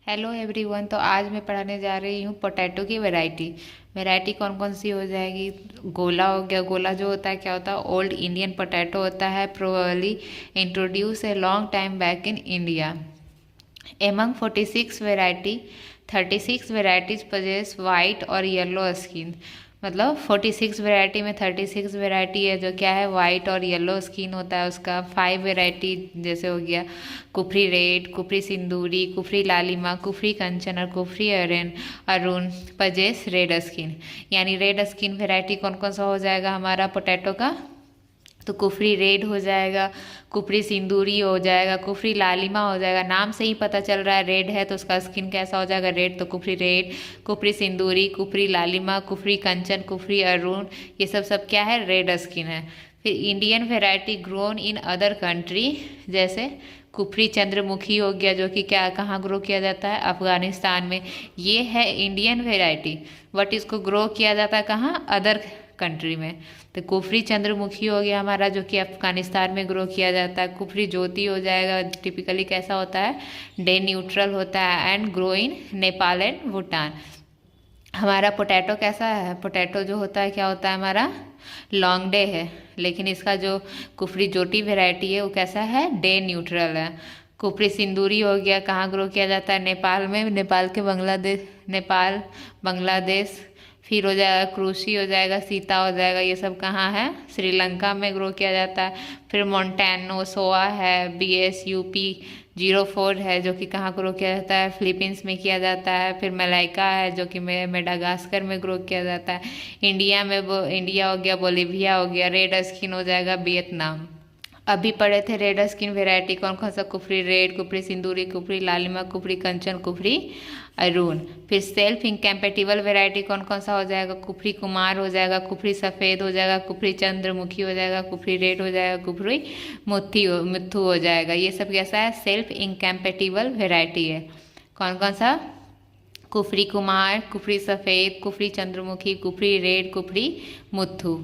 Hello everyone. तो आज मैं पढ़ाने जा रही हूँ पोटैटो की वैरायटी। वैरायटी कौन कौन सी हो जाएगी। गोला हो गया। गोला जो होता है क्या होता है, ओल्ड इंडियन पोटैटो होता है, probably introduce a long time back in India. Among 46 variety 36 varieties possess white और येलो स्किन। मतलब 46 वैरायटी में 36 वैरायटी है जो क्या है, वाइट और येलो स्किन होता है उसका। 5 वैरायटी जैसे हो गया कुफरी रेड, कुफरी सिंदूरी, कुफरी लालिमा, कुफरी कंचन और Kufri Arun possess red skin. यानी रेड स्किन वैरायटी कौन कौन सा हो जाएगा हमारा पोटैटो का, तो कुफरी रेड हो जाएगा, कुफरी सिंदूरी हो जाएगा, कुफरी लालिमा हो जाएगा। नाम से ही पता चल रहा है रेड है तो उसका स्किन कैसा हो जाएगा, रेड। तो कुफरी रेड, कुफरी सिंदूरी, कुफरी लालिमा, कुफरी कंचन, कुफरी अरुण, ये सब सब क्या है, रेड स्किन है। फिर Indian variety grown in other country, जैसे कुफरी चंद्रमुखी हो गया जो कि क्या कहाँ ग्रो किया जाता है, अफगानिस्तान में। ये है इंडियन वेराइटी, बट इसको ग्रो किया जाता है कहाँ, अदर कंट्री में। तो कुफरी चंद्रमुखी हो गया हमारा जो कि अफगानिस्तान में ग्रो किया जाता है। कुफरी ज्योति हो जाएगा, टिपिकली कैसा होता है, डे न्यूट्रल होता है and grow in Nepal and Bhutan. हमारा पोटैटो कैसा है, पोटैटो जो होता है क्या होता है हमारा, लॉन्ग डे है। लेकिन इसका जो कुफरी ज्योति वेराइटी है वो कैसा है, डे न्यूट्रल है। कुफरी सिंदूरी हो गया, कहाँ ग्रो किया जाता है, नेपाल में। नेपाल के बांग्लादेश, नेपाल बांग्लादेश। फिर हो जाएगा क्रूसी हो जाएगा, सीता हो जाएगा, ये सब कहाँ है, श्रीलंका में ग्रो किया जाता है। फिर मोन्टेनो सोआ है, BS UP 04 है जो कि कहाँ ग्रो किया जाता है, फिलीपींस में किया जाता है। फिर मलाइका है जो कि मेडागास्कर में ग्रो किया जाता है। इंडिया में वो इंडिया हो गया, बोलीविया हो गया। रेड स्किन हो जाएगा वियतनाम। अभी पढ़े थे रेड स्किन वेराइटी कौन कौन सा, कुफरी रेड, कुफरी सिंदूरी, कुफरी लालिमा, कुफरी कंचन, कुफरी अरुण। फिर सेल्फ इनकम्पेटिबल वेराइटी कौन कौन सा हो जाएगा, कुफरी कुमार हो जाएगा, कुफरी सफ़ेद हो जाएगा, कुफरी चंद्रमुखी हो जाएगा, कुफरी रेड हो जाएगा, कुफरी मुथ्थू हो जाएगा। ये सब कैसा है, सेल्फ इनकम्पेटिबल वेराइटी है। कौन कौन सा, कुफरी कुमार, कुफरी सफ़ेद, कुफरी चंद्रमुखी, कुफरी रेड, कुफरी मुथ्थू।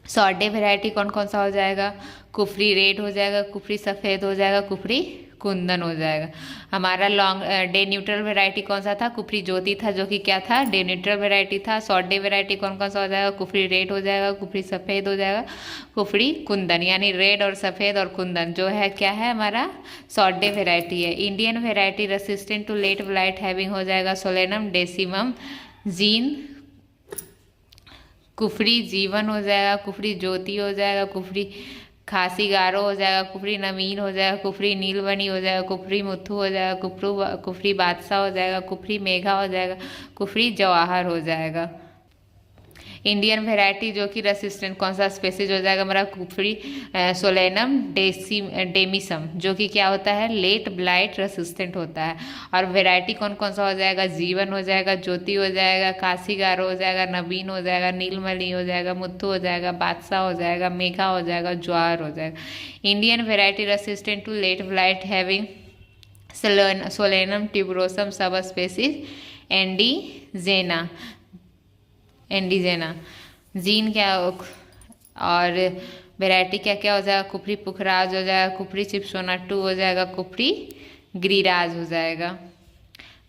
सॉर्डे वैरायटी कौन कौन सा हो जाएगा, कुफरी रेड हो जाएगा, कुफरी सफ़ेद हो जाएगा, कुफरी कुंदन हो जाएगा। हमारा लॉन्ग डे न्यूट्रल वैरायटी कौन सा था, कुफरी ज्योति था जो कि क्या था, डे न्यूट्रल वैरायटी था। सॉर्डे वैरायटी कौन कौन सा हो जाएगा, कुफरी रेड हो जाएगा, कुफरी सफ़ेद हो जाएगा, कुफरी कुंदन। यानी रेड और सफ़ेद और कुंदन जो है क्या है हमारा, सॉर्डे वैरायटी है। Indian variety resistant to late blight having हो जाएगा, सोलेनम डेसिमम जीन, कुफरी जीवन हो जाएगा, कुफरी ज्योति हो जाएगा, कुफरी खासी गारो हो जाएगा, कुफरी नवीन हो जाएगा, कुफरी नीलवनी हो जाएगा, कुफरी मुथु हो जाएगा, कुफरी बादशाह हो जाएगा, कुफरी मेघा हो जाएगा, कुफरी जवाहर हो जाएगा। इंडियन वेराइटी जो कि रेसिस्टेंट कौन सा स्पेसीज हो जाएगा हमारा, कुफरी सोलेनम डेमिसम जो कि क्या होता है, लेट ब्लाइट रेसिस्टेंट होता है। और वेराइटी कौन कौन सा हो जाएगा, जीवन हो जाएगा, ज्योति हो जाएगा, काशीगारो हो जाएगा, नवीन हो जाएगा, नीलमणि हो जाएगा, मुथु हो जाएगा, बादशाह हो जाएगा, मेघा हो जाएगा, ज्वार हो जाएगा। Indian variety resistant to late blight having solanum tuberosum sub species andigena, andigena gene क्या और वेराइटी क्या क्या हो जाएगा, कुफरी पुखराज हो जाएगा, कुफरी चिपसोना 2 हो जाएगा, कुफरी गिरिराज हो जाएगा।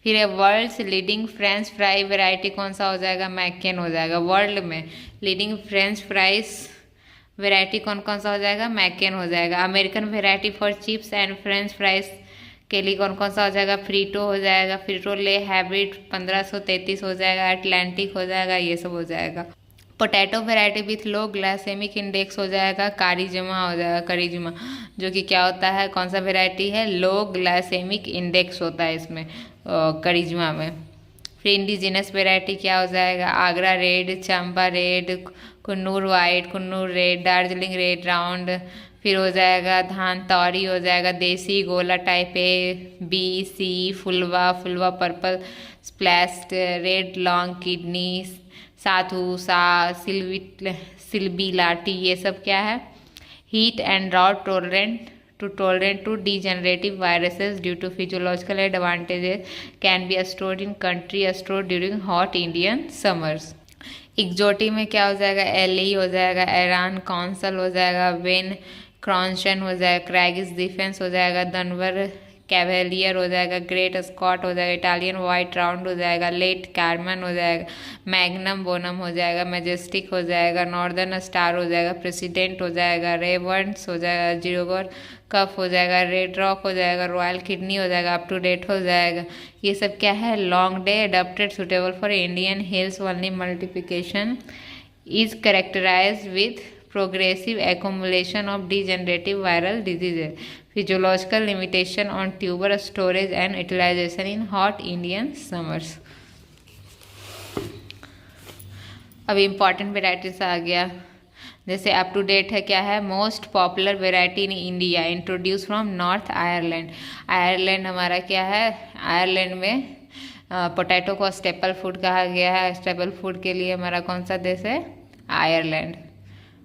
फिर world's leading french fry variety कौन सा हो जाएगा, मैकेन हो जाएगा। वर्ल्ड में लीडिंग फ्रेंच फ्राइज वेराइटी कौन कौन सा हो जाएगा, मैकेन हो जाएगा। American variety for chips and french fries के लिए कौन कौन सा हो जाएगा, फ्रीटो हो जाएगा, फ्रीटो ले हैबिट 1533 हो जाएगा, अटलांटिक हो जाएगा, ये सब हो जाएगा। Potato variety with low glycaemic index हो जाएगा, कारिजमा हो जाएगा, करिजमा जो कि क्या होता है, कौन सा वेराइटी है, लो ग्लाइसेमिक इंडेक्स होता है इसमें, करिजमा में। फिर इंडिजिनस वेराइटी क्या हो जाएगा, Agra red, Champa red, Coonoor white, Coonoor red, Darjeeling red round. फिर हो जाएगा धान तौरी हो जाएगा, देसी गोला type A, B, C, Phulwa, Phulwa purple, splashed red, long kidney, साथू सा, सिल्बी लाटी, ये सब क्या है, heat and drought tolerant to degenerative viruses due to physiological advantages can be stored in country stored during hot Indian summers। एक्जोटी में क्या हो जाएगा, एलई हो जाएगा, एरान कौंसल हो जाएगा, वेन क्रॉन्शन हो जाएगा, क्रैगिस डिफेंस हो जाएगा, दनवर कैवेलियर हो जाएगा, ग्रेट स्कॉट हो जाएगा, इटालियन वाइट राउंड हो जाएगा, लेट कार्मन हो जाएगा, मैग्नम बोनम हो जाएगा, मैजेस्टिक हो जाएगा, नॉर्दर्न स्टार हो जाएगा, प्रेसिडेंट हो जाएगा, रेवर्स हो जाएगा, जिरोगर कफ हो जाएगा, रेड रॉक हो जाएगा, रॉयल किडनी हो जाएगा, अप टू डेट हो जाएगा। ये सब क्या है, long day adapted suitable for Indian hills only multiplication is characterized with progressive accumulation of degenerative viral diseases, physiological limitation on tuber storage and utilization in hot Indian summers। अब important varieties आ गया, जैसे up to date है क्या है, most popular variety in India introduce from north Ireland. Ireland हमारा क्या है, Ireland में पोटैटो को स्टेपल फूड कहा गया है। स्टेपल फूड के लिए हमारा कौन सा देश है, आयरलैंड।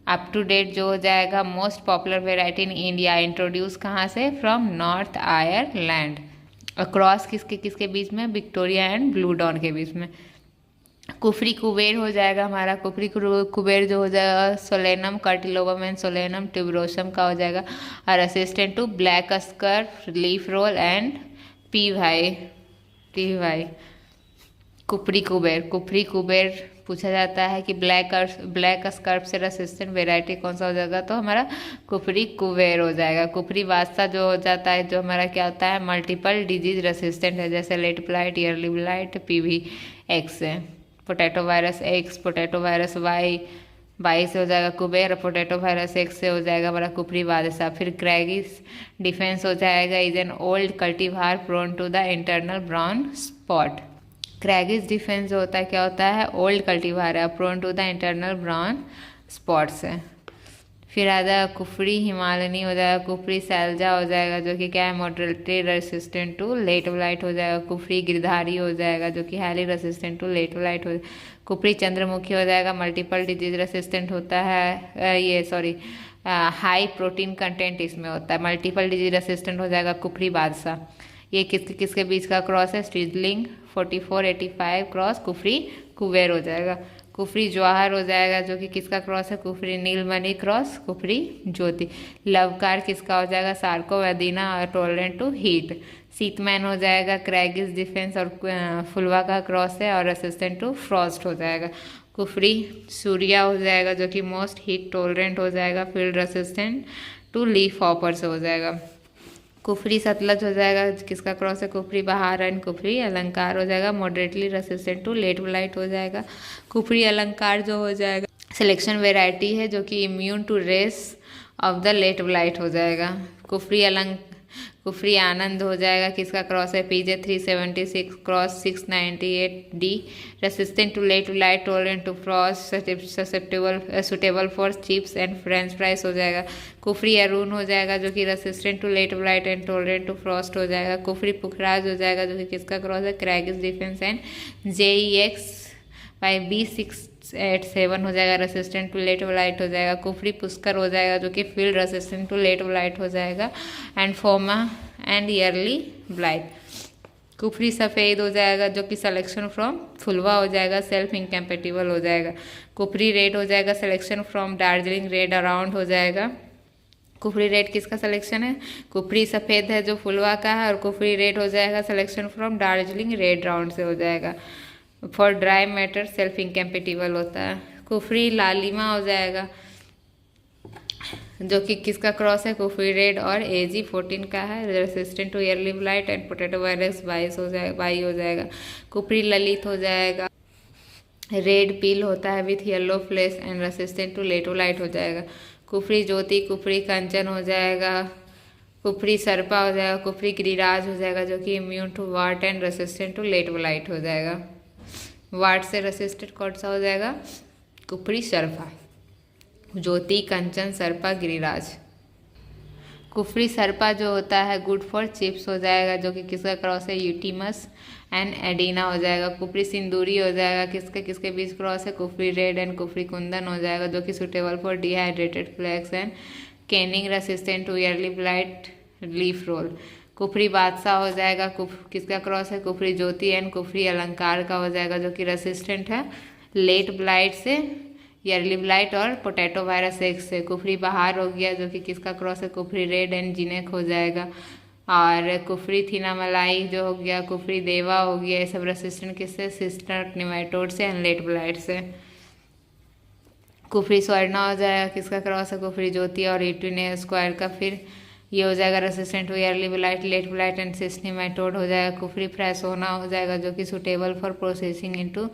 अप टू डेट जो हो जाएगा, most popular variety in India introduce कहाँ से, फ्रॉम नॉर्थ आयरलैंड। अक्रॉस किसके किसके बीच में, विक्टोरिया एंड ब्लू डॉन के बीच में। कुफरी कुबेर हो जाएगा हमारा, कुफरी कुबेर जो हो जाएगा सोलेनम कार्टिलोबम एंड सोलेनम ट्यूबरोसम का हो जाएगा, और assistant to black scurf, leaf roll and P भाई। कुफरी कुबेर पूछा जाता है कि ब्लैक स्कर्फ से रेसिस्टेंट वेराइटी कौन सा हो जाएगा, तो हमारा कुफरी कुबेर हो जाएगा। कुफरी बादशाह जो हो जाता है, जो हमारा क्या होता है, मल्टीपल डिजीज रेसिस्टेंट है, जैसे late blight, early blight, PV X है। Potato virus X, potato virus Y से हो जाएगा कुबेर, पोटैटो वायरस एक्स से हो जाएगा हमारा कुफरी बादशाह। फिर क्रैगिस डिफेंस हो जाएगा, is an old cultivar prone to the internal brown spot. Craig's defiance जो होता है क्या होता है, ओल्ड कल्टीवार है, prone to the internal brown spots है। फिर आ जाएगा कुफरी हिमालयनी हो जाएगा, कुफरी सैलजा हो जाएगा जो कि क्या है, moderately resistant to late blight हो जाएगा। कुफरी गिरधारी हो जाएगा जो कि highly resistant to late blight हो। कुफरी चंद्रमुखी हो जाएगा, मल्टीपल डिजीज रेसिस्टेंट होता है, हाई प्रोटीन कंटेंट इसमें होता है, मल्टीपल डिजीज रेसिस्टेंट हो जाएगा। कुफरी बादशाह ये किसके बीच का क्रॉस है, स्ट्रीजलिंग 4485 क्रॉस कुफरी कुबेर हो जाएगा। कुफरी जवाहर हो जाएगा जो कि किसका क्रॉस है, कुफरी नीलमणि क्रॉस कुफरी ज्योति। लवकार किसका हो जाएगा, सार्कोवेदिना और टॉलरेंट टू हीट। सीतमैन हो जाएगा, क्रैगिस डिफेंस और फुलवा का क्रॉस है और असिस्टेंट टू फ्रॉस्ट हो जाएगा। कुफरी सूर्या हो जाएगा जो कि मोस्ट हीट टॉलरेंट हो जाएगा, field resistant to leaf hopper से हो जाएगा। कुफरी सतलज हो जाएगा, किसका क्रॉस है, कुफरी बहार एंड कुफरी अलंकार हो जाएगा, moderately resistant to late blight हो जाएगा। कुफरी अलंकार जो हो जाएगा सिलेक्शन वेराइटी है जो कि immune to race of the late blight हो जाएगा। कुफरी आनंद हो जाएगा, किसका क्रॉस है, PJ 376 cross 698D, resistant to late blight, tolerant to frost, suitable for chips and french fries हो जाएगा। कुफरी अरुण हो जाएगा जो कि resistant to late blight and tolerant to frost हो जाएगा। कुफरी पुखराज हो जाएगा जो कि किसका क्रॉस है, Craig's defiance and JEX by B687 हो जाएगा, रेसिस्टेंट टू लेट ब्लाइट हो जाएगा। कुफरी पुष्कर हो जाएगा जो कि field resistant to late blight हो जाएगा and phoma and early blight. Kufri Safed हो जाएगा जो कि सिलेक्शन फ्रॉम फुलवा हो जाएगा, सेल्फ इनकम्पेटिबल हो जाएगा। कुफरी रेड हो जाएगा, selection from Darjeeling red around हो जाएगा। कुफरी रेड किसका सिलेक्शन है, कुफरी सफ़ेद है जो फुलवा का है, और कुफरी रेड हो जाएगा selection from Darjeeling red round से हो जाएगा। For dry matter self incompatible होता है। कुफरी लालिमा हो जाएगा जो कि किसका क्रॉस है, कुफरी रेड और AG 14 का है, resistant to early blight and potato virus 22 हो जाएगा। कुफरी ललित हो जाएगा, रेड पील होता है with yellow flesh and resistant to late blight हो जाएगा। कुफरी ज्योति, कुफरी कंचन हो जाएगा, कुफरी सर्पा हो जाएगा, कुफरी गिरिराज हो जाएगा जो कि immune to wart and resistant to late blight हो जाएगा। वाट से रेसिस्टेंट कौन सा हो जाएगा, कुफरी सर्पा, ज्योति, कंचन, सर्पा, गिरिराज। कुफरी सर्पा जो होता है गुड फॉर चिप्स हो जाएगा जो कि किसका क्रॉस है, यूटीमस एंड एडिना हो जाएगा। कुफरी सिंदूरी हो जाएगा, किसके बीच क्रॉस है, कुफरी रेड एंड कुफरी कुंदन हो जाएगा जो कि suitable for dehydrated flakes and canning, resistant to early blight, leaf roll. Kufri Badshah हो जाएगा, किसका क्रॉस है, कुफरी ज्योति एंड कुफरी अलंकार का हो जाएगा जो कि रेसिस्टेंट है लेट ब्लाइट से, ईयरली ब्लाइट और पोटैटो वायरस एक्स से। कुफरी बहार हो गया जो कि किसका क्रॉस है, कुफरी रेड एंड जिनेक हो जाएगा, और कुफरी थिनामलाई जो हो गया, कुफरी देवा हो गया, ये सब रेसिस्टेंट किससे, सिस्टर निमेटोड से एंड लेट ब्लाइट से। कुफरी स्वर्णा हो जाएगा, किसका क्रॉस है, कुफरी ज्योति और 18 स्क्वायर का। फिर ये हो जाएगा resistant to early blight, late blight and cyst nematode हो जाएगा। कुफरी फ्रेसोना हो जाएगा जो कि suitable for processing into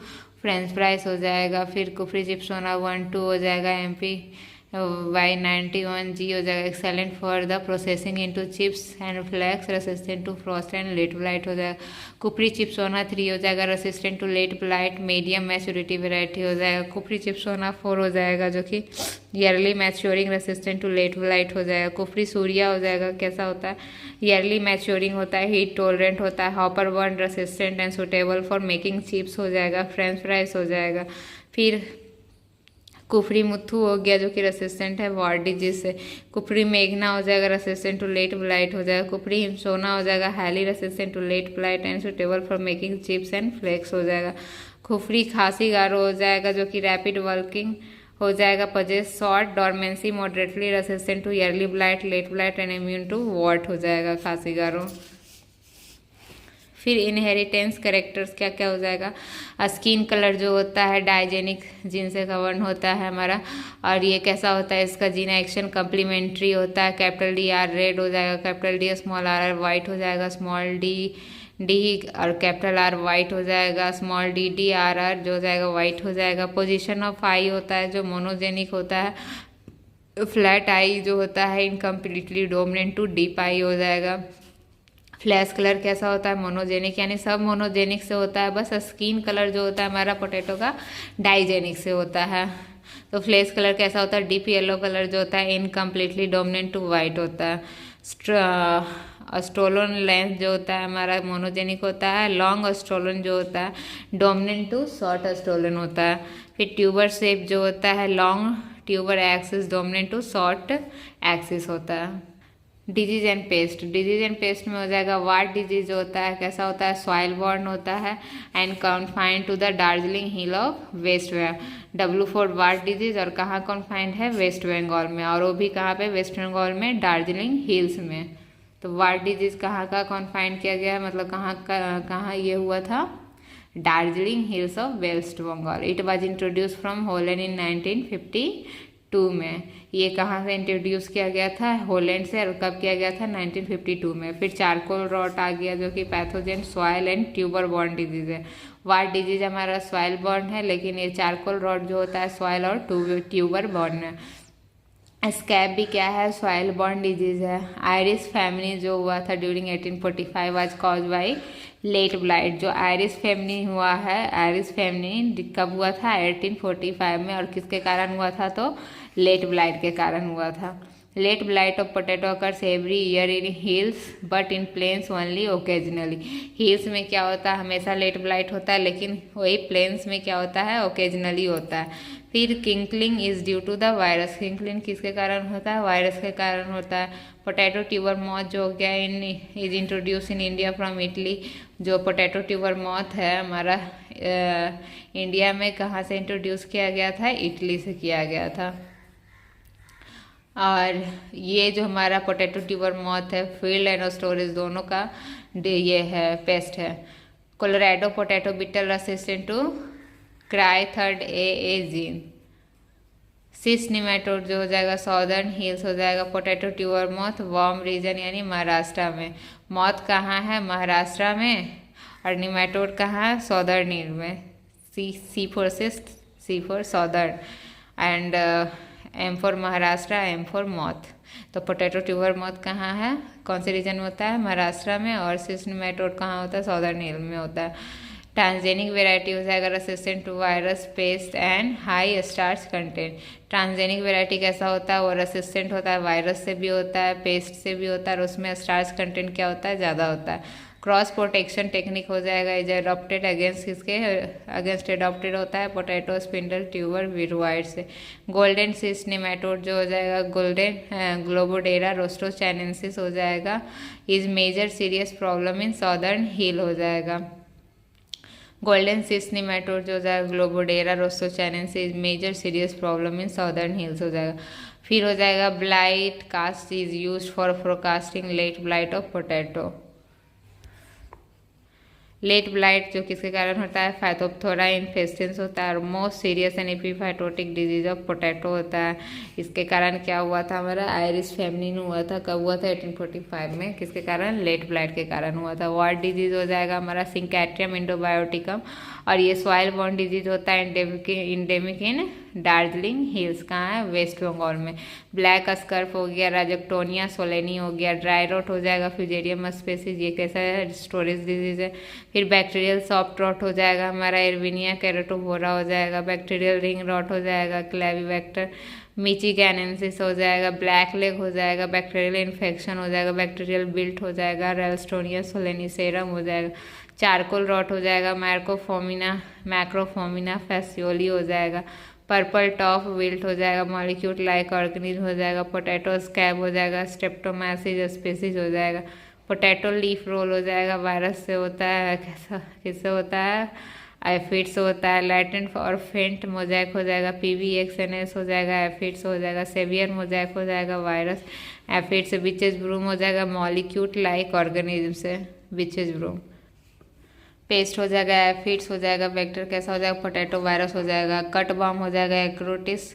french fries हो जाएगा। फिर कुफरी जिप्सोना 1-2 हो जाएगा, MP Y91G हो जाएगा, excellent for the processing into chips and flakes, resistant to frost and late blight हो जाएगा। कुफरी चिप्सोना 3 हो जाएगा, resistant to late blight, medium maturity variety हो जाएगा। कुफरी चिप्सोना 4 हो जाएगा जो कि early maturing, resistant to late blight हो जाएगा। कुफरी सूर्या हो जाएगा, कैसा होता है, ईयरली मैच्योरिंग होता है, हीट टॉलरेंट होता है, hopper burn resistant and suitable for making chips हो जाएगा, फ्रेंच फ्राइज हो जाएगा। फिर कुफरी मुथु हो गया जो कि रेसिस्टेंट है वार्ड डिजीज से। कुफरी मेघना हो जाएगा, रेसिस्टेंट टू लेट ब्लाइट हो जाएगा। कुफरी हिमसोना हो जाएगा, highly resistant to late blight and suitable for making chips and flakes हो जाएगा। कुफरी खांसी गारो हो जाएगा जो कि रैपिड वर्किंग हो जाएगा, possesses short dormancy, moderately resistant to early blight, late blight and immune to wart हो जाएगा खांसी गारो। फिर इनहेरिटेंस कैरेक्टर्स क्या क्या हो जाएगा, स्किन कलर जो होता है डाइजेनिक जीन से गवर्न होता है हमारा, और ये कैसा होता है, इसका जीन एक्शन कम्प्लीमेंट्री होता है। कैपिटल D R रेड हो जाएगा, capital D small r white हो जाएगा, स्मॉल d और कैपिटल R वाइट हो जाएगा, स्मॉल d R जो हो जाएगा वाइट हो जाएगा। पोजीशन ऑफ आई होता है जो मोनोजेनिक होता है, फ्लैट आई जो होता है incompletely dominant to deep eye हो जाएगा। फ्लैश कलर कैसा होता है, मोनोजेनिक, यानी सब मोनोजेनिक से होता है, बस स्किन कलर जो होता है हमारा पोटैटो का डाइजेनिक से होता है। तो फ्लैश कलर कैसा होता है, डीप येलो कलर जो होता है इनकम्प्लीटली डोमिनेंट टू वाइट होता है। स्टोलन लेंथ जो होता है हमारा मोनोजेनिक होता है, लॉन्ग स्टोलन जो होता है डोमिनेंट टू शॉर्ट स्टोलन होता है। फिर ट्यूबर शेप जो होता है long tuber axis dominant to short axis होता है। Disease and pest, disease and pest में हो जाएगा वार्ड डिजीज जो होता है कैसा होता है, सॉइल बॉर्न होता है and confined to the Darjeeling hill of waste Bengal. W4 wart disease, और कहाँ कॉन्फाइंड है, वेस्ट बंगाल में, और वो भी कहाँ पे, वेस्ट बंगाल में दार्जिलिंग हिल्स में। तो वार्ड डिजीज कहाँ का कॉन्फाइंड किया गया है, मतलब कहाँ ये हुआ था, Darjeeling hills of waste Bengal. It was introduce from Holland in 1952 में। ये कहाँ से इंट्रोड्यूस किया गया था, हॉलैंड से, और कब किया गया था, 1952 में। फिर चारकोल रॉट आ गया जो कि pathogen soil and tuber born disease है। वार्ड डिजीज हमारा सॉइल बॉर्न है, लेकिन ये चारकोल रॉट जो होता है सॉइल और ट्यूबर बॉर्न है। स्कैब भी क्या है, सॉइल बॉर्न डिजीज है। आयरिस फैमिली जो हुआ था during 1845 was caused by late blight. जो आयरिस फैमिली हुआ है, आयरिस फैमिली कब हुआ था, 1845 में, और किसके कारण हुआ था, तो लेट ब्लाइट के कारण हुआ था। Late blight of potato occurs every year in hills but in plains only occasionally. Hills में क्या होता है, हमेशा लेट ब्लाइट होता है, लेकिन वही प्लेन्स में क्या होता है, ओकेजनली होता है। फिर किंकलिंग is due to the virus. किंकलिंग किसके कारण होता है, वायरस के कारण होता है। पोटैटो ट्यूबर मॉथ जो हो गया is introduce in India from Italy. जो पोटैटो ट्यूबर मॉथ है हमारा इंडिया में कहाँ से इंट्रोड्यूस किया गया था, इटली से किया गया था। और ये जो हमारा पोटैटो ट्यूबर मॉथ है, फील्ड एंड स्टोरेज दोनों का ये है पेस्ट है। Colorado potato beetle resistant to क्राइथर्ड ए जीन। सिस निमेटोड जो हो जाएगा सॉदर्न हिल्स हो जाएगा। Potato tuber moth warm region यानी महाराष्ट्र में। मॉथ कहाँ है, महाराष्ट्र में, और निमेटोड कहाँ है, सॉदर्न हिल में। C for cyst, C for southern, and M for Maharashtra, M for moth. तो पोटैटो ट्यूबर मॉथ कहाँ है, कौन से रीजन में होता है, महाराष्ट्र में, और सिस निमेटोड कहाँ होता है, सॉदर्न हिल में होता है। ट्रांसजेनिक वेराइटी हो जाएगा resistant to virus, pest and high starch content. Transgenic variety कैसा होता है, वो रेसिस्टेंट होता है, वायरस से भी होता है, पेस्ट से भी होता है, और उसमें स्टार्च कंटेंट क्या होता है, ज़्यादा होता है। क्रॉस प्रोटेक्शन टेक्निक हो जाएगा, इज अडॉप्टेड अगेंस्ट किसके, अगेंस्ट अडॉप्टेड होता है पोटैटो स्पिंडल ट्यूबर विरुआइड से। गोल्डन सिस निमेटोड जो हो जाएगा गोल्डन ग्लोबोडेरा रोस्टोचैनेंसिस हो जाएगा, is major serious problem in southern hill हो जाएगा। गोल्डन सिस निमेटोड जो हो जाएगा Globodera rostochiensis, major serious problem in southern hills हो जाएगा। फिर हो जाएगा blight, cast is use for forecasting late blight of potato. Late blight जो किसके कारण होता है, फाइटोप्थोरा इन्फेस्टेंस होता है और most serious and epiphytotic disease of potato होता है। इसके कारण क्या हुआ था, हमारा आयरिश फेमिनिन हुआ था। कब हुआ था, 1845 में। किसके कारण, लेट ब्लाइट के कारण हुआ था। वार्ड डिजीज हो जाएगा हमारा सिंकैट्रियम इंडोबायोटिकम, और ये सॉइल बॉर्न डिजीज होता है इंडेमिक इन दार्जिलिंग हिल्स। कहाँ है, वेस्ट बंगाल में। ब्लैक स्कर्फ हो गया, राजक्टोनिया सोलेनी हो गया, ड्राई रॉट हो जाएगा, फ्यूजेरियम स्पेसीज, ये कैसा है, स्टोरेज डिजीज है। फिर बैक्टीरियल सॉफ्ट रॉट हो जाएगा हमारा, एरविनिया कैरेटोफोरा हो जाएगा, बैक्टीरियल रिंग रॉट हो जाएगा, क्लेविबैक्टर मिचिगैनेंसिस हो जाएगा, ब्लैक लेग हो जाएगा, बैक्टीरियल इन्फेक्शन हो जाएगा, बैक्टीरियल बिल्ट हो जाएगा, रेल्स्टोनिया सोलेनिसेरम हो जाएगा, चारकोल रॉट हो जाएगा, मैक्रोफोमिना फैसियोली हो जाएगा, पर्पल टॉप विल्ट हो जाएगा, मॉलिक्यूट लाइक ऑर्गेनिज्म हो जाएगा, पोटैटो स्कैब हो जाएगा, स्ट्रेप्टोमाइसिस स्पीसीज हो जाएगा, पोटैटो लीफ रोल हो जाएगा, वायरस से होता है, किससे होता है, एफिड्स होता है, लैटेंट और फेंट मोजैक हो जाएगा, PBXNS हो जाएगा, एफिड्स हो जाएगा, सेवियर मोजैक हो जाएगा, वायरस एफिड्स से, विचेस ब्रूम हो जाएगा, मॉलिक्यूट लाइक ऑर्गेनिज्म से, विचेस ब्रूम, पेस्ट हो जाएगा, एफिड्स हो जाएगा, वेक्टर कैसा हो जाएगा, पोटैटो वायरस हो जाएगा, कट बॉम हो जाएगा, एक्रोटिस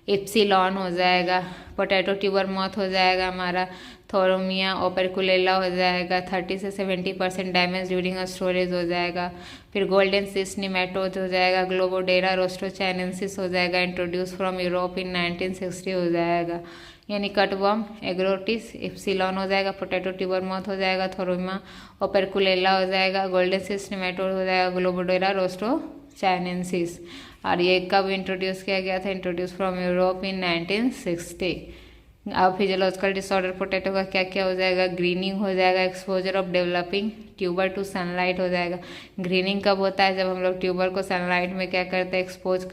इप्सिलॉन हो जाएगा, पोटैटो ट्यूबर मॉथ हो जाएगा हमारा, थोरोमिया ओपेरकुलेला हो जाएगा, 30 से 70% डैमेज ड्यूरिंग स्टोरेज हो जाएगा। फिर गोल्डन सिस निमेटोड हो जाएगा, ग्लोबोडेरा रोस्ट्रोचाइनेंसिस हो जाएगा, इंट्रोड्यूस फ्रॉम यूरोप इन 1960 हो जाएगा। यानी कटवर्म एग्रोटिस इप्सिलॉन हो जाएगा, पोटैटो ट्यूबर मॉथ हो जाएगा, थोरोमिया ओपेरकुलेला हो जाएगा, गोल्डन सिस निमेटोड हो जाएगा, ग्लोबोडेरा रोस्ट्रोचाइनेंसिस। और ये कब इंट्रोड्यूस किया गया था, इंट्रोड्यूस फ्रॉम यूरोप इन 1960। अब फिजियोलॉजिकल डिसऑर्डर पोटैटो का क्या क्या हो जाएगा, ग्रीनिंग हो जाएगा, exposure of developing tuber to sunlight हो जाएगा। ग्रीनिंग कब होता है, जब हम लोग ट्यूबर को सनलाइट में क्या करते हैं, एक्सपोज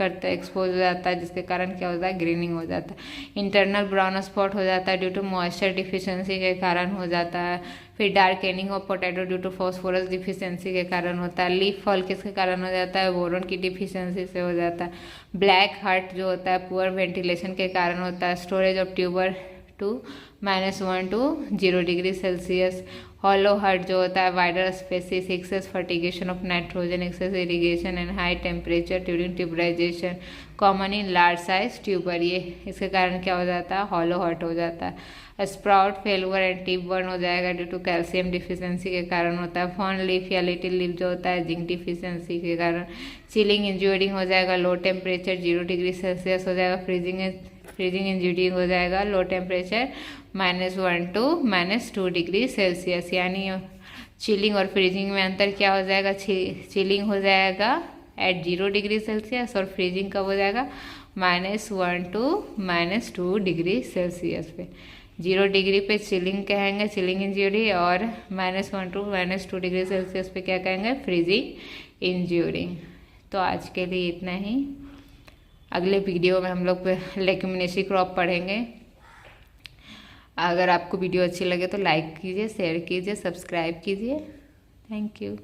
हो जाता है, जिसके कारण क्या होता है, ग्रीनिंग हो जाता है। इंटरनल ब्राउन स्पॉट हो जाता है ड्यू टू मॉइस्चर डिफिशियंसी के कारण हो जाता है। फिर darkening of potato due to phosphorus deficiency के कारण होता है। लीफ फॉल किसके कारण हो जाता है, बोरोन की डिफिशियंसी से हो जाता है। ब्लैक हार्ट जो होता है पुअर वेंटिलेशन के कारण होता है। Storage of tuber to -1 to 0 degree Celsius. Hollow heart जो होता है wider spacing, excess fertigation of nitrogen, excess irrigation and high temperature during tuberization, common in large size tuber. ये इसके कारण क्या हो जाता है, हॉलो हार्ट हो जाता है। स्प्राउट फेलवर एंड टिप बर्न हो जाएगा ड्यू टू कैल्शियम डिफिशियंसी के कारण होता है। फॉन लीफ या लिटिल लीफ जो होता है जिंक डिफिशियंसी के कारण। चिलिंग इंज्यूरिंग हो जाएगा, लो टेम्परेचर 0 डिग्री सेल्सियस हो जाएगा। फ्रीजिंग इंज्यूरिंग हो जाएगा, low temperature -1 to -2 degree Celsius. यानी चिलिंग और फ्रीजिंग में अंतर क्या हो जाएगा, चिलिंग हो जाएगा एट 0 डिग्री सेल्सियस और फ्रीजिंग कब हो जाएगा, -1 to -2 डिग्री सेल्सियस पे। 0 डिग्री पे चिलिंग कहेंगे, चिलिंग इंज्यूरी, और -1 to -2 डिग्री सेल्सियस पे क्या कहेंगे, फ्रीजिंग इंज्यूरिंग। तो आज के लिए इतना ही। अगले वीडियो में हम लोग लेग्यूमिनेसी क्रॉप पढ़ेंगे। अगर आपको वीडियो अच्छी लगे तो लाइक कीजिए, शेयर कीजिए, सब्सक्राइब कीजिए। Thank you.